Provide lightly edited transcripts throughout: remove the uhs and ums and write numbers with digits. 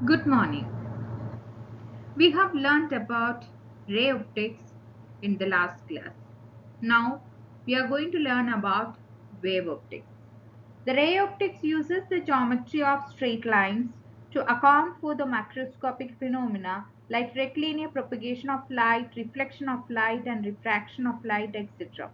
Good morning. We have learnt about ray optics in the last class. Now we are going to learn about wave optics. The ray optics uses the geometry of straight lines to account for the macroscopic phenomena like rectilinear propagation of light, reflection of light, and refraction of light, etc.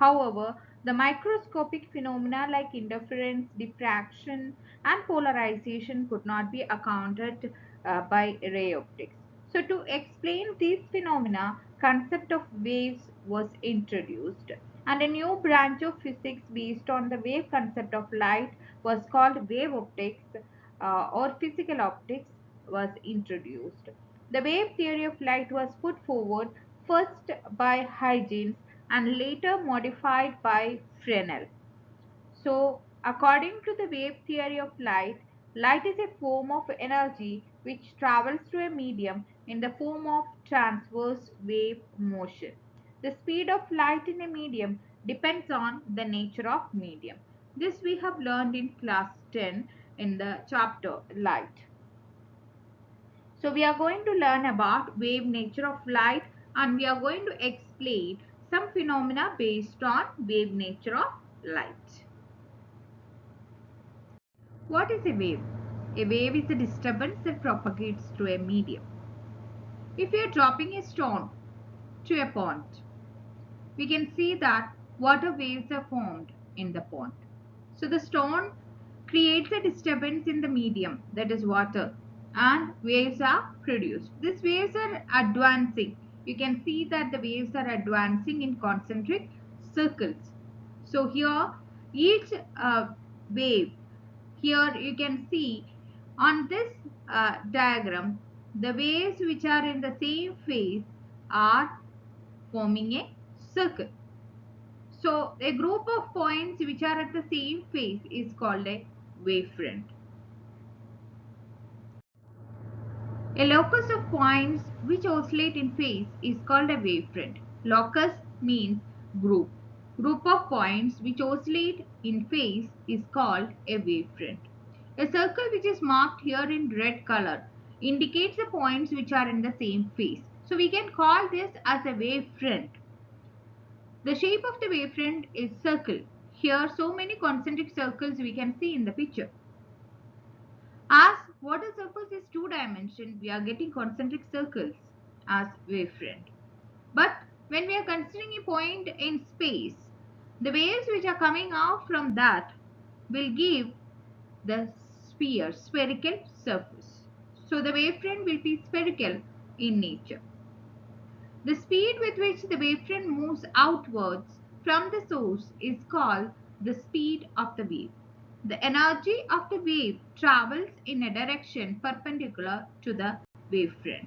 However, the microscopic phenomena like interference, diffraction, and polarization could not be accounted by ray optics. So, to explain these phenomena, concept of waves was introduced, and a new branch of physics based on the wave concept of light was called wave optics or physical optics was introduced. The wave theory of light was put forward first by Huygens and later modified by Fresnel. So, according to the wave theory of light, light is a form of energy which travels through a medium in the form of transverse wave motion. The speed of light in a medium depends on the nature of medium. This we have learned in class 10 in the chapter light. So we are going to learn about wave nature of light, and we are going to explain some phenomena based on wave nature of light. What is a wave? A wave is a disturbance that propagates through a medium. If we are dropping a stone to a pond, we can see that water waves are formed in the pond. So the stone creates a disturbance in the medium, that is water, and waves are produced. These waves are advancing. You can see that the waves are advancing in concentric circles. So here each wave, here you can see on this diagram, the waves which are in the same phase are forming a circle. So a group of points which are at the same phase is called a wavefront. A locus of points which oscillate in phase is called a wavefront. Locus means group. Group of points which oscillate in phase is called a wavefront. A circle which is marked here in red color indicates the points which are in the same phase. So we can call this as a wavefront. The shape of the wavefront is circle. Here so many concentric circles we can see in the picture. As water surface is two dimension, we are getting concentric circles as wavefront. But when we are considering a point in space, the waves which are coming out from that will give the spherical surface. So the wavefront will be spherical in nature. The speed with which the wavefront moves outwards from the source is called the speed of the wave. The energy of the wave travels in a direction perpendicular to the wavefront.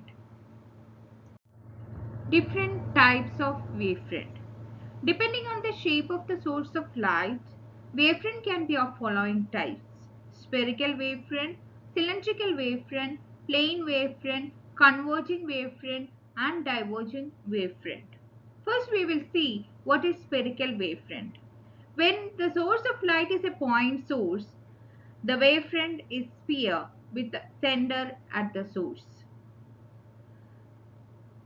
Different types of wavefront. Depending on the shape of the source of light, wavefront can be of following types: spherical wavefront, cylindrical wavefront, plane wavefront, converging wavefront, and divergent wavefront. First, we will see what is spherical wavefront. When the source of light is a point source, the wavefront is sphere with the center at the source.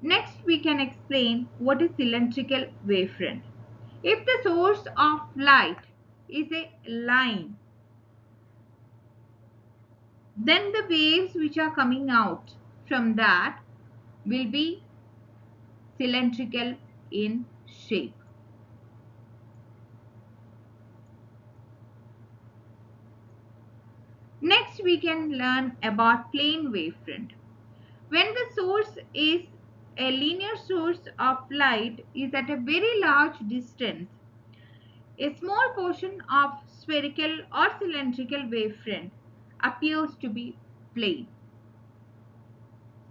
Next, we can explain what is cylindrical wavefront. If the source of light is a line, then the waves which are coming out from that will be cylindrical in shape. Next, we can learn about plane wavefront. When the source is a linear source of light is at a very large distance, a small portion of spherical or cylindrical wavefront appears to be plane.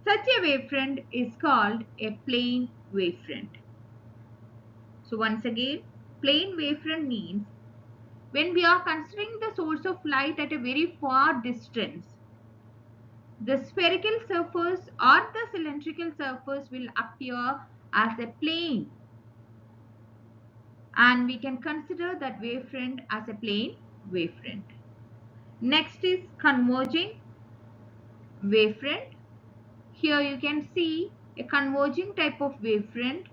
Such a wavefront is called a plane wavefront. So once again, plane wavefront means when we are considering the source of light at a very far distance, the spherical surface or the cylindrical surface will appear as a plane, and we can consider that wavefront as a plane wavefront. Next is converging wavefront. Here you can see a converging type of wavefront,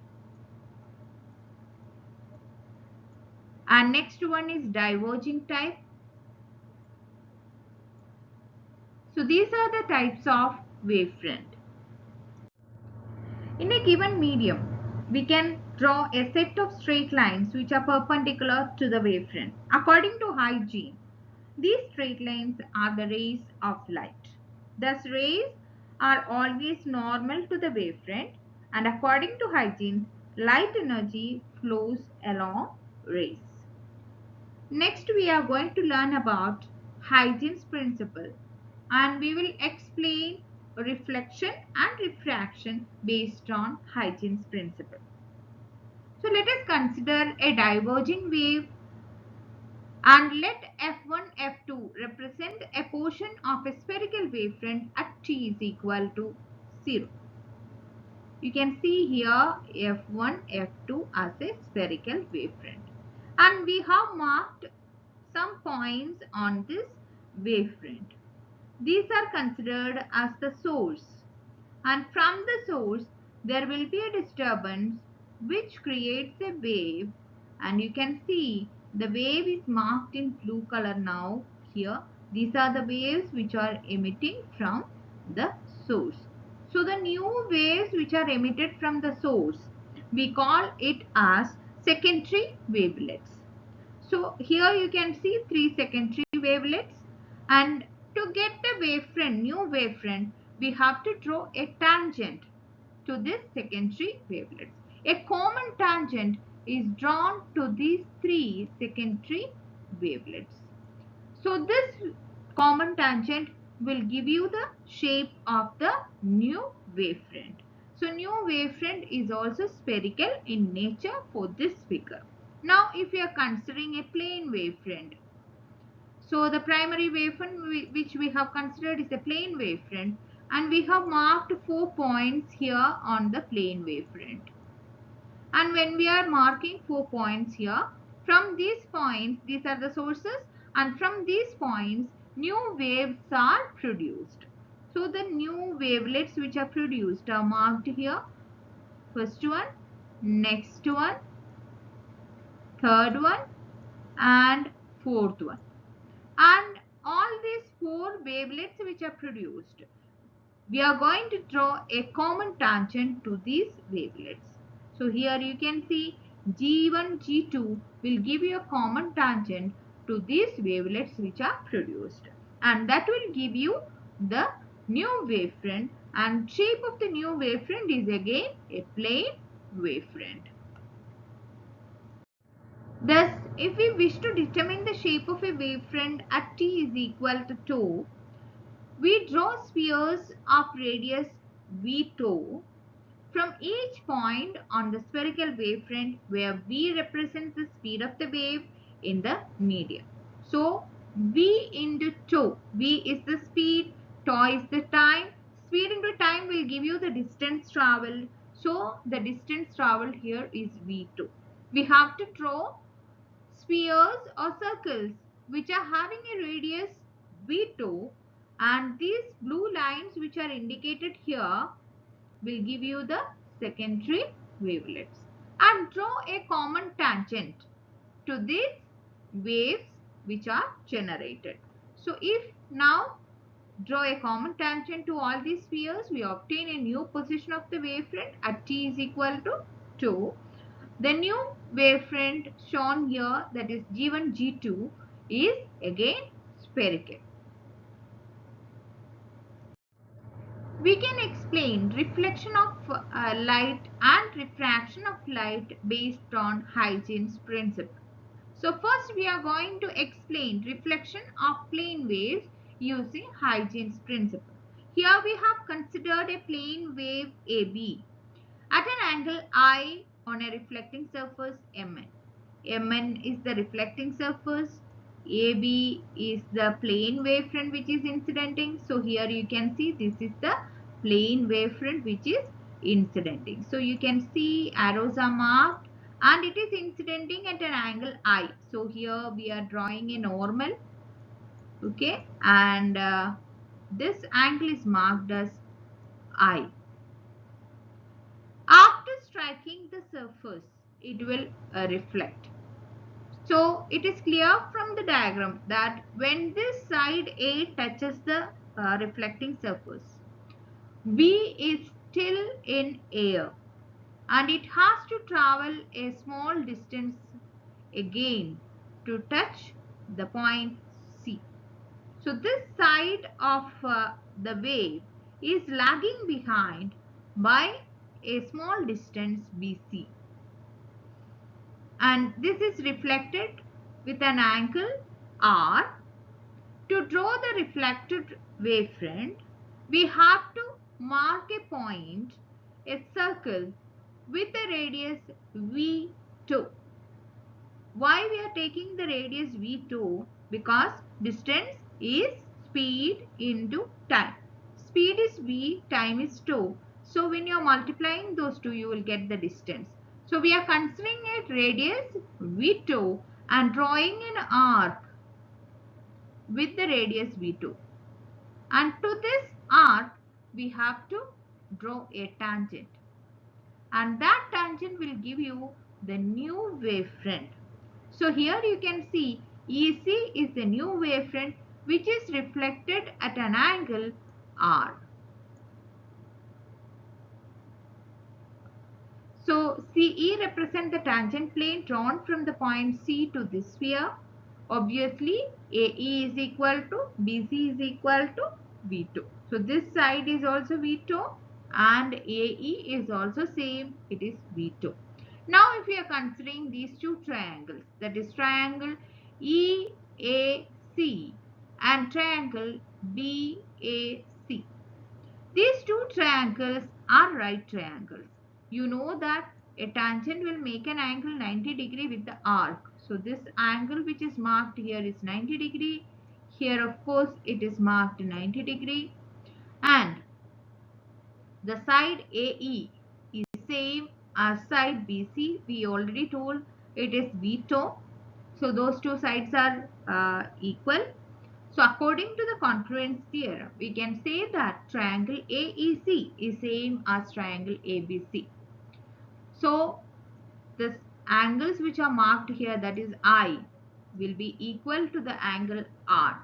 and next one is diverging type. So these are the types of wavefront. In a given medium, we can draw a set of straight lines which are perpendicular to the wavefront. According to hygiene, these straight lines are the rays of light. Thus, rays are always normal to the wavefront, and according to hygiene, light energy flows along rays. Next, we are going to learn about Huygens principle, and we will explain reflection and refraction based on Huygens principle. So let us consider a diverging wave, and let F1, F2 represent a portion of a spherical wavefront at t is equal to 0. You can see here F1, F2 as a spherical wavefront. And we have marked some points on this wavefront. These are considered as the source. And from the source, there will be a disturbance which creates a wave. And you can see the wave is marked in blue color now here. These are the waves which are emitting from the source. So the new waves which are emitted from the source, we call it as secondary wavelets. So here you can see 3 secondary wavelets, and to get the wavefront, new wavefront, we have to draw a tangent to this secondary wavelets. A common tangent is drawn to these 3 secondary wavelets. So this common tangent will give you the shape of the new wavefront. So new wavefront is also spherical in nature for this figure. Now if we are considering a plane wavefront, so the primary wavefront which we have considered is a plane wavefront, and we have marked 4 points here on the plane wavefront. And when we are marking 4 points here, from these points, these are the sources, and from these points, new waves are produced. So the new wavelets which are produced are marked here. First one, next one, third one, and fourth one. And all these 4 wavelets which are produced, we are going to draw a common tangent to these wavelets. So here you can see G1, G2 will give you a common tangent to these wavelets which are produced, and that will give you the new wavefront, and shape of the new wavefront is again a plane wavefront. Thus, if we wish to determine the shape of a wavefront at t is equal to tau, we draw spheres of radius v tau from each point on the spherical wavefront, where v represents the speed of the wave in the medium. So v into tau, v is the speed, tau is the time. Speed into time will give you the distance traveled. So the distance traveled here is v2. We have to draw spheres or circles which are having a radius v2, and these blue lines which are indicated here will give you the secondary wavelets, and draw a common tangent to these waves which are generated. So if now draw a common tangent to all these spheres, we obtain a new position of the wavefront at t is equal to 2. The new wavefront shown here, that is G1, G2, is again spherical. We can explain reflection of light and refraction of light based on Huygens principle. So first we are going to explain reflection of plane waves using Huygens principle. Here we have considered a plane wave AB at an angle I on a reflecting surface Mn. Mn is the reflecting surface, AB is the plane wavefront which is incidenting. So here you can see this is the plane wavefront which is incidenting. So you can see arrows are marked, and it is incidenting at an angle I. So here we are drawing a normal, okay, and This angle is marked as I. After striking the surface, it will reflect. So it is clear from the diagram that when this side A touches the reflecting surface, V is still in air and it has to travel a small distance again to touch the point C. So this side of the wave is lagging behind by a small distance BC, and this is reflected with an angle R. To draw the reflected wavefront, we have to mark a point, a circle with a radius V2. Why we are taking the radius V2? Because distance is speed into time. Speed is V, time is 2. So when you are multiplying those two, you will get the distance. So we are considering a radius V2 and drawing an arc with the radius V2. And to this arc, we have to draw a tangent. And that tangent will give you the new wavefront. So here you can see EC is the new wavefront which is reflected at an angle R. So CE represents the tangent plane drawn from the point C to this sphere. Obviously AE is equal to BC is equal to V2. So this side is also V2 and AE is also same, it is V2. Now if we are considering these two triangles, that is triangle EAC and triangle BAC. These two triangles are right triangles. You know that a tangent will make an angle 90 degree with the arc. So this angle which is marked here is 90 degree. Here of course it is marked 90 degree. And the side AE is same as side BC. We already told it is V2. So those two sides are equal. So according to the congruence theorem, we can say that triangle AEC is same as triangle ABC. So the angles which are marked here, that is I, will be equal to the angle R.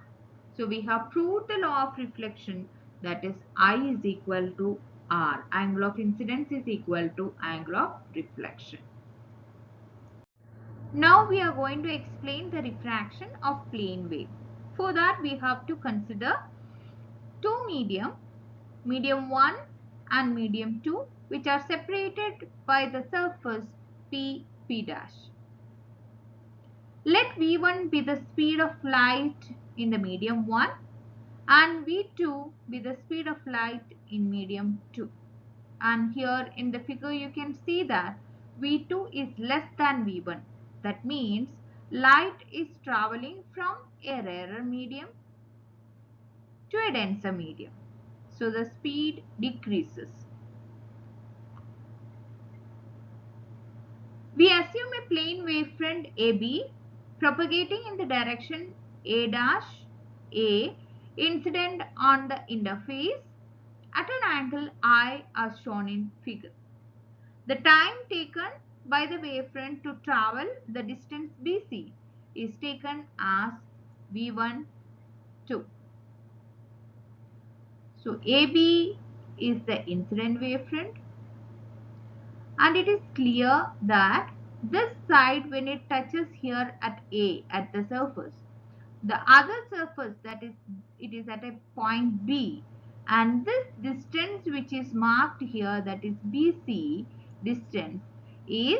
So we have proved the law of reflection, that is I is equal to R. Angle of incidence is equal to angle of reflection. Now we are going to explain the refraction of plane wave. For that we have to consider two medium 1 and medium 2, which are separated by the surface P, P dash. Let V1 be the speed of light in the medium 1 and V2 be the speed of light in medium 2. And here in the figure you can see that V2 is less than V1. That means light is traveling from a rarer medium to a denser medium. So the speed decreases. We assume a plane wavefront AB propagating in the direction A dash A incident on the interface at an angle I as shown in figure. The time taken by the wavefront to travel the distance BC is taken as V1 2. So AB is the incident wavefront, and it is clear that this side, when it touches here at A, at the surface, the other surface, that is, it is at a point B, and this distance which is marked here, that is BC distance, is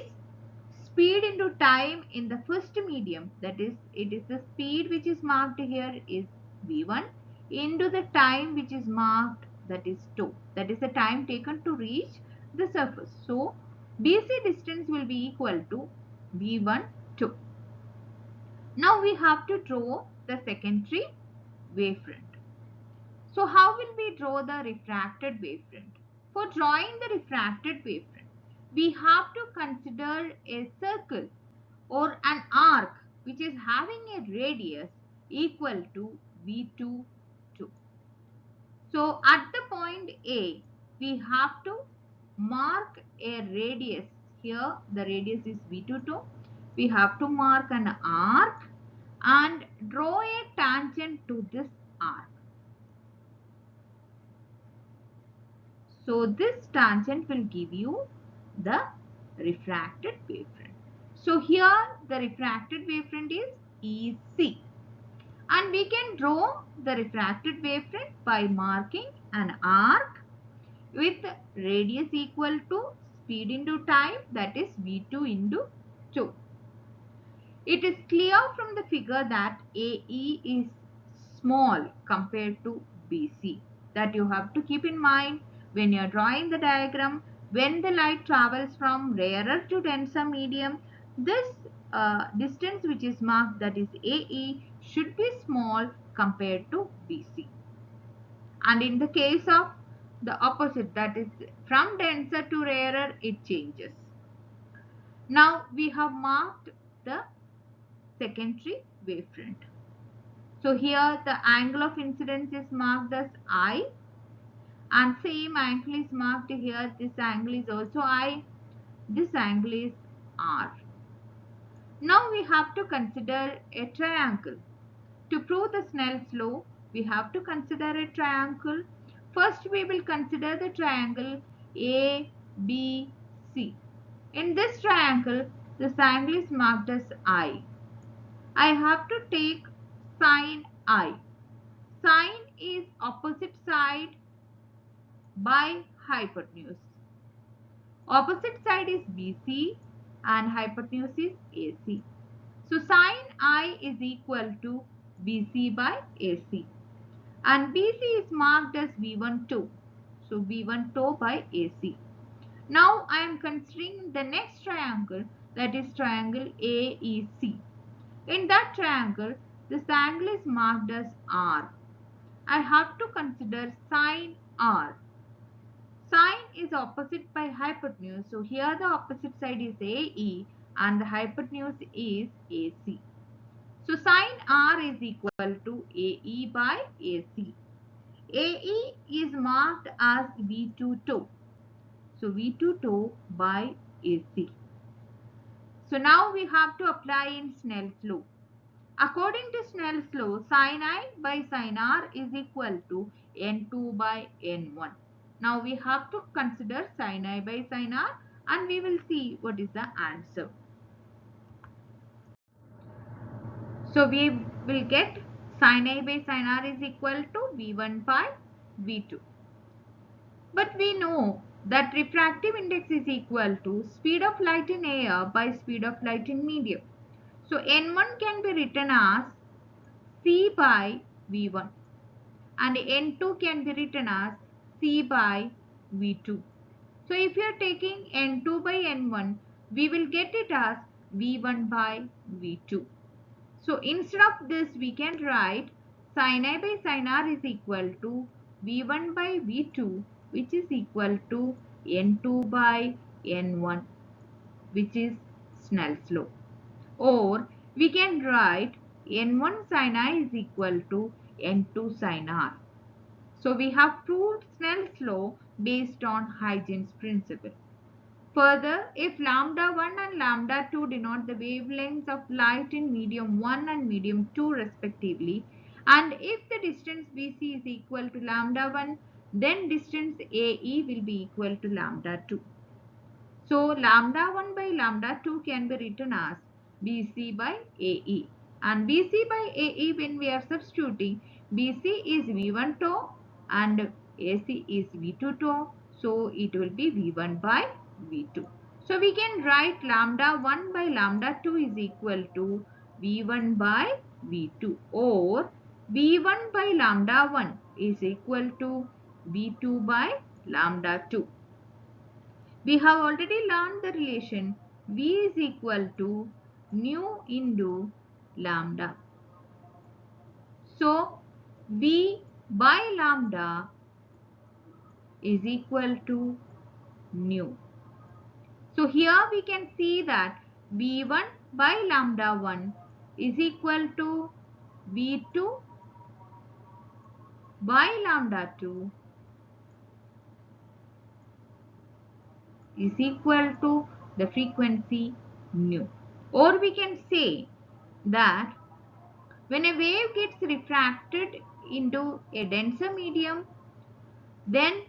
speed into time in the first medium, that is, it is the speed which is marked here is V1 into the time which is marked, that is 2, that is the time taken to reach the surface. So BC distance will be equal to V1 2. Now we have to draw the secondary wavefront. So how will we draw the refracted wavefront? For drawing the refracted wavefront, we have to consider a circle or an arc which is having a radius equal to V2 2. So at the point A, we have to mark a radius. Here the radius is V22. We have to mark an arc and draw a tangent to this arc. So this tangent will give you the refracted wavefront. So here the refracted wavefront is EC. And we can draw the refracted wavefront by marking an arc with radius equal to speed into time, that is V2 into 2. It is clear from the figure that AE is small compared to BC. That you have to keep in mind when you are drawing the diagram. When the light travels from rarer to denser medium, this distance which is marked, that is AE, should be small compared to BC. And in the case of the opposite, that is from denser to rarer, it changes. Now we have marked the secondary wavefront. So here the angle of incidence is marked as I, and same angle is marked here. This angle is also I. This angle is R. Now we have to consider a triangle. To prove the Snell's law, we have to consider a triangle. First, we will consider the triangle ABC. In this triangle, this angle is marked as I. I have to take sine I. Sine is opposite side by hypotenuse. Opposite side is BC and hypotenuse is AC. So sine I is equal to BC by AC. And BC is marked as V12. So V12 by AC. Now I am considering the next triangle, that is triangle AEC. In that triangle, this angle is marked as R. I have to consider sine R. Sine is opposite by hypotenuse. So here the opposite side is AE and the hypotenuse is AC. So sine R is equal to AE by AC. AE is marked as V22. So V22 by AC. So now we have to apply in Snell's law. According to Snell's law, sin I by sin R is equal to N2 by N1. Now we have to consider sin I by sin R and we will see what is the answer. So we will get sin I by sin R is equal to V1 by V2. But we know that refractive index is equal to speed of light in air by speed of light in medium. So N1 can be written as C by V1 and N2 can be written as C by V2. So if you are taking N2 by N1, we will get it as V1 by V2. So instead of this, we can write sin I by sin R is equal to V1 by V2, which is equal to N2 by N1, which is Snell's law. Or we can write N1 sin I is equal to N2 sin R. So we have proved Snell's law based on Huygens principle. Further, if lambda 1 and lambda 2 denote the wavelengths of light in medium 1 and medium 2 respectively, and if the distance BC is equal to lambda 1, then distance AE will be equal to lambda 2. So lambda 1 by lambda 2 can be written as BC by AE. And BC by AE, when we are substituting, BC is V1 tau and AC is V2 tau. So it will be V1 by V2. So we can write lambda 1 by lambda 2 is equal to V1 by V2, or V1 by lambda 1 is equal to V2 by lambda 2. We have already learned the relation V is equal to nu into lambda. So V by lambda is equal to nu. So here we can see that V1 by lambda 1 is equal to V2 by lambda 2 is equal to the frequency nu. Or we can say that when a wave gets refracted into a denser medium, then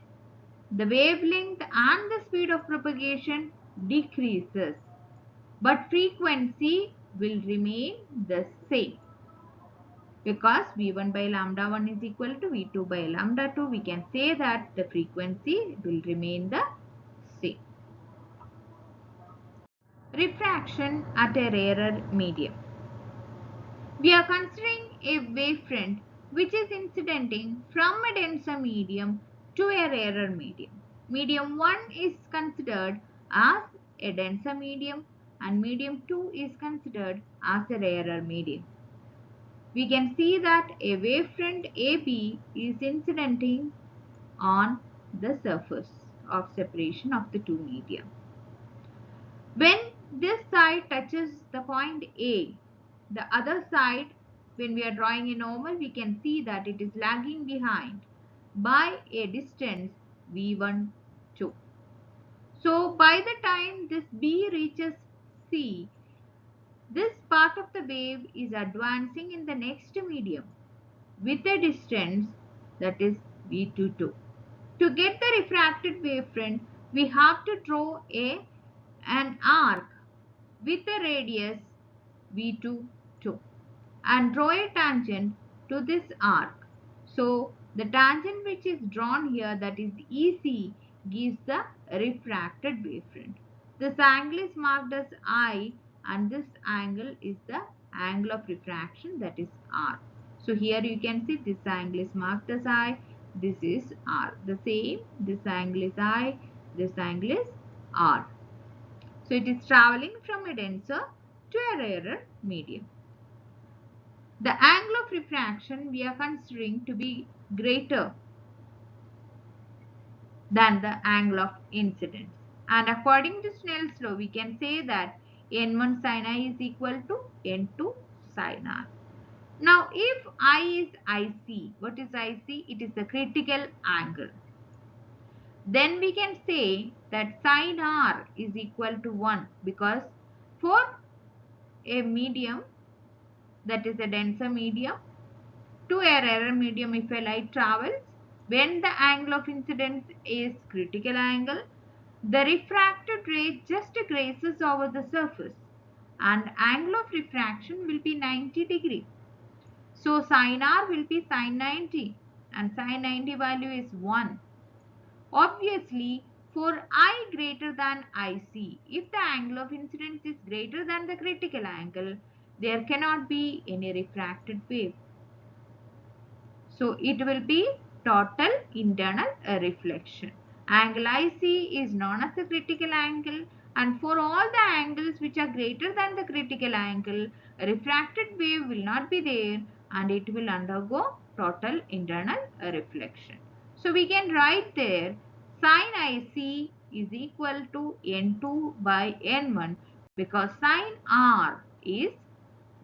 the wavelength and the speed of propagation decreases, but frequency will remain the same. Because V1 by lambda 1 is equal to V2 by lambda 2, we can say that the frequency will remain the same. Refraction at a rarer medium. We are considering a wavefront which is incidenting from a denser medium to a rarer medium. Medium 1 is considered as a denser medium and medium 2 is considered as a rarer medium. We can see that a wavefront AB is incidenting on the surface of separation of the two media. When this side touches the point A, the other side, when we are drawing a normal, we can see that it is lagging behind by a distance V1, 2. So by the time this B reaches C, this part of the wave is advancing in the next medium with a distance that is V22. To get the refracted wavefront, we have to draw an arc with a radius V22 and draw a tangent to this arc. So the tangent which is drawn here, that is EC, gives the refracted wavefront. This angle is marked as I and this angle is the angle of refraction, that is R. So here you can see this angle is marked as I, this is R. The same, this angle is I, this angle is R. So it is traveling from a denser to a rarer medium. The angle of refraction we are considering to be greater than the angle of incidence. And according to Snell's law, we can say that n1 sin I is equal to n2 sin R. Now, if I is IC, what is IC? It is the critical angle. Then we can say that sin R is equal to 1 because for a medium, that is a denser medium, to a rarer medium, if a light travels, when the angle of incidence is critical angle, the refracted ray just grazes over the surface and angle of refraction will be 90 degrees. So sin R will be sin 90 and sin 90 value is 1. Obviously, for I greater than IC, if the angle of incidence is greater than the critical angle, there cannot be any refracted wave. So it will be total internal reflection. Angle IC is known as the critical angle, and for all the angles which are greater than the critical angle, a refracted wave will not be there and it will undergo total internal reflection. So we can write there sin IC is equal to N2 by N1 because sin R is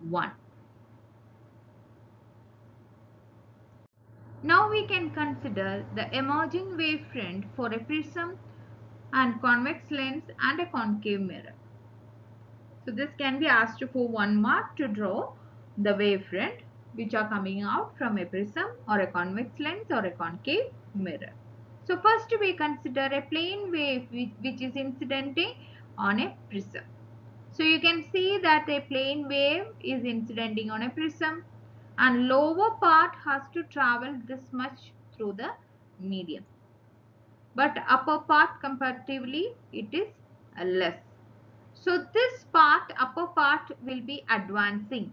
1. Now we can consider the emerging wavefront for a prism and convex lens and a concave mirror. So this can be asked for 1 mark to draw the wavefront which are coming out from a prism or a convex lens or a concave mirror. So first we consider a plane wave which is incidenting on a prism. So you can see that a plane wave is incidenting on a prism and lower part has to travel this much through the medium. But upper part comparatively it is less. So this part, upper part will be advancing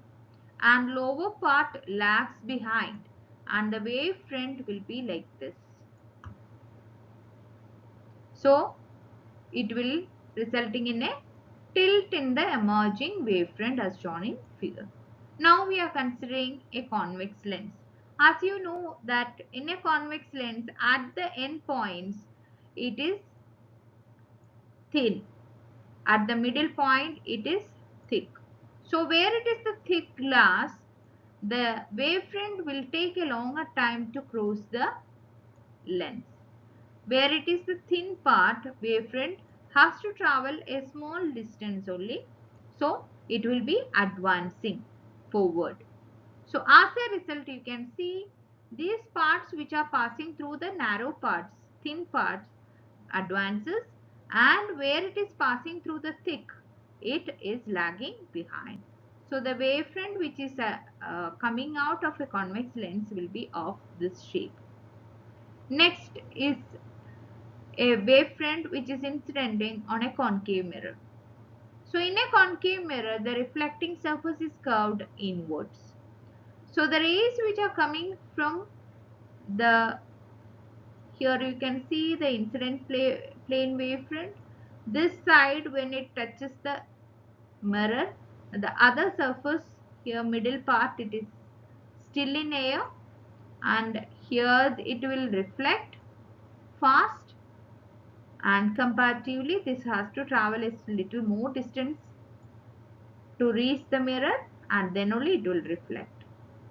and lower part lags behind and the wavefront will be like this. So it will resulting in a tilt in the emerging wavefront as shown in figure. Now we are considering a convex lens. As you know that in a convex lens at the end points it is thin. At the middle point it is thick. So where it is the thick glass, the wavefront will take a longer time to cross the lens. Where it is the thin part, wavefront has to travel a small distance only, so it will be advancing forward. So as a result, you can see these parts which are passing through the narrow parts, thin parts, advances, and where it is passing through the thick, it is lagging behind. So the wavefront which is coming out of a convex lens will be of this shape. Next is a wavefront which is incidenting on a concave mirror. So in a concave mirror, the reflecting surface is curved inwards. So the rays which are coming from the, here you can see the incident plane wavefront. This side, when it touches the mirror, the other surface, here middle part, it is still in air, and here it will reflect fast, and comparatively this has to travel a little more distance to reach the mirror, and then only it will reflect.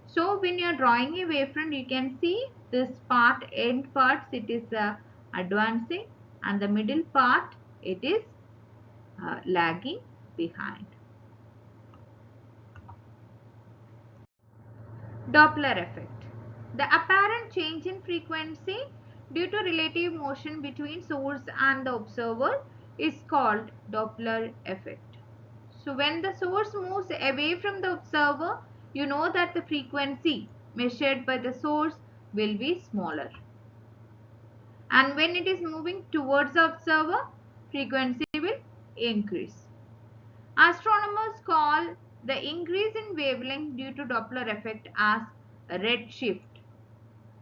So when you are drawing a wavefront, you can see this part, end parts, it is advancing, and the middle part, it is lagging behind. Doppler effect. The apparent change in frequency due to relative motion between source and the observer is called Doppler effect. So when the source moves away from the observer, you know that the frequency measured by the source will be smaller. And when it is moving towards the observer, frequency will increase. Astronomers call the increase in wavelength due to Doppler effect as redshift.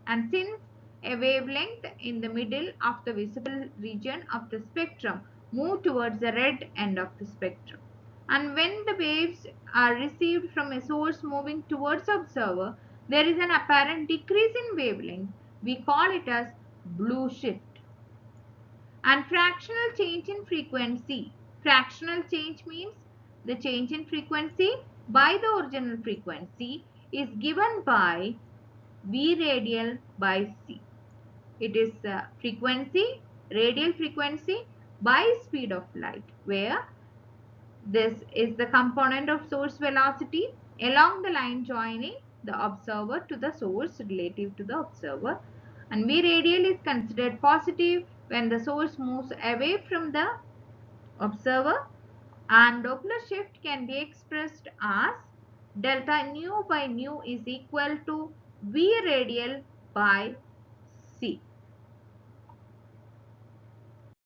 And since a wavelength in the middle of the visible region of the spectrum move towards the red end of the spectrum, and when the waves are received from a source moving towards the observer, there is an apparent decrease in wavelength. We call it as blue shift. And fractional change in frequency. Fractional change means the change in frequency by the original frequency is given by V radial by C. It is frequency, radial frequency by speed of light, where this is the component of source velocity along the line joining the observer to the source relative to the observer. And V radial is considered positive when the source moves away from the observer, and Doppler shift can be expressed as delta nu by nu is equal to V radial by